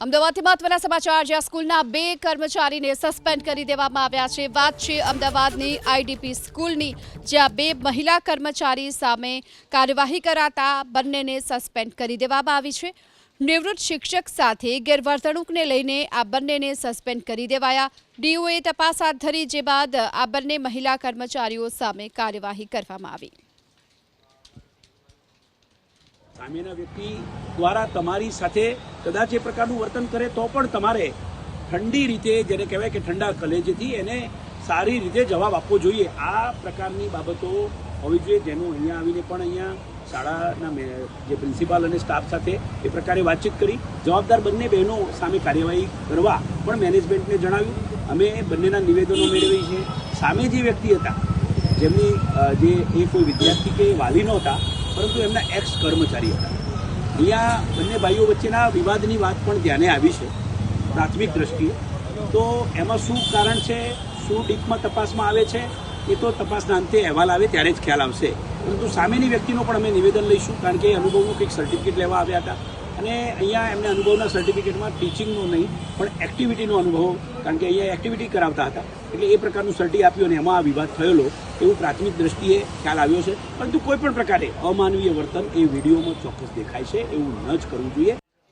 અમદાવાદથી મહત્વના સમાચાર જ્યાં સ્કૂલના 2 કર્મચારીને સસ્પેન્ડ કરી દેવામાં આવ્યા છે। વાત છે અમદાવાદની આઈડીપી સ્કૂલની, જ્યાં 2 મહિલા કર્મચારી સામે કાર્યવાહી કરાતા બંનેને સસ્પેન્ડ કરી દેવામાં આવી છે। નિવૃત્ત શિક્ષક સાથે ગેરવર્તણૂકને લઈને આ બંનેને સસ્પેન્ડ કરી દેવાયા। ડીઓએ તપાસ હાથ ધરી, જે બાદ આ બંને મહિલા કર્મચારીઓ સામે કાર્યવાહી કરવામાં આવી। સામેના વ્યક્તિ દ્વારા તમારી સાથે કદાચ એ પ્રકારનું વર્તન કરે તો પણ તમારે ઠંડી રીતે, જેને કહેવાય કે ઠંડા કલેજથી એને સારી રીતે જવાબ આપવો જોઈએ। આ પ્રકારની બાબતો હોવી જોઈએ, જેનું અહીંયા આવીને પણ અહીંયા શાળાના જે પ્રિન્સિપાલ અને સ્ટાફ સાથે એ પ્રકારે વાતચીત કરી જવાબદાર બંને બહેનો સામે કાર્યવાહી કરવા પણ મેનેજમેન્ટને જણાવ્યું। અમે બંનેના નિવેદનો મેળવી છે। સામે જે વ્યક્તિ હતા, જેમની જે એ કોઈ વિદ્યાર્થી કે વાલી નહોતા, પરંતુ એમના એક્સ કર્મચારી હતા। અહીંયા બંને ભાઈઓ વચ્ચેના વિવાદની વાત પણ ધ્યાને આવી છે પ્રાથમિક દ્રષ્ટિએ। તો એમાં શું કારણ છે, શું ડીપમાં તપાસમાં આવે છે, એ તો તપાસના અંતે અહેવાલ આવે ત્યારે જ ખ્યાલ આવશે। પરંતુ સામેની વ્યક્તિનો પણ અમે નિવેદન લઈશું, કારણ કે એ અનુભવનું કંઈક સર્ટિફિકેટ લેવા આવ્યા હતા અને અહીંયા એમને અનુભવના સર્ટિફિકેટમાં ટીચિંગનો નહીં પણ એક્ટિવિટીનો અનુભવ, કારણ કે અહીંયા એક્ટિવિટી કરાવતા હતા, એટલે એ પ્રકારનું સર્ટિ આપ્યું અને એમાં આ વિવાદ થયેલો એવું પ્રાથમિક દ્રષ્ટિએ ખ્યાલ આવ્યો છે। પરંતુ કોઈ પણ પ્રકારે અમાનવીય વર્તન એ વિડીયોમાં ચોક્કસ દેખાય છે, એવું ન જ કરવું જોઈએ।